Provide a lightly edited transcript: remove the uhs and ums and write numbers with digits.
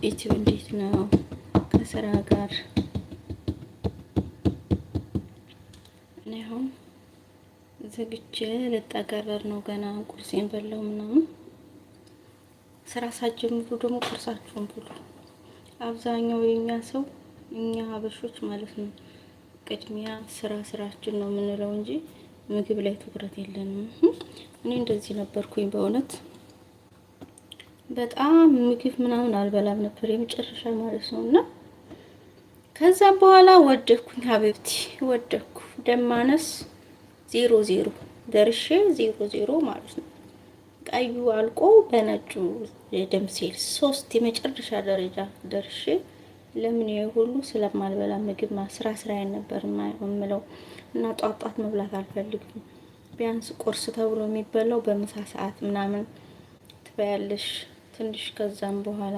ኢትዮ እንዴት ነው? ከስራ ጋር እኔ አሁን ዘግቼ ልጠቀረር ነው። ገና ቁርሴን በላው ምናምን። ስራ ሳትጀምሩ ደግሞ ቁርሳችሁን ብሉ። አብዛኛው የኛ ሰው እኛ ሀበሾች ማለት ነው ቅድሚያ ስራችን ነው የምንለው እንጂ ምግብ ላይ ትኩረት የለንም። እኔ እንደዚህ ነበርኩኝ በእውነት በጣም ምግብ ምናምን አልበላም ነበር የመጨረሻ ማለት ነው። እና ከዛም በኋላ ወደኩኝ ሀቢብቲ ወደኩ። ደም ማነስ 0 ደርሼ 0 ማለት ነው። ቀዩ አልቆ በነጩ የደም ሴልስ 3 የመጨረሻ ደረጃ ደርሼ ለምን ሁሉ ስለማልበላ ምግብ ስራዬን ነበር የምለው እና ጧት መብላት አልፈልግም። ቢያንስ ቁርስ ተብሎ የሚበላው በምሳ ሰዓት ምናምን ትበያለሽ ትንሽ ከዛም በኋላ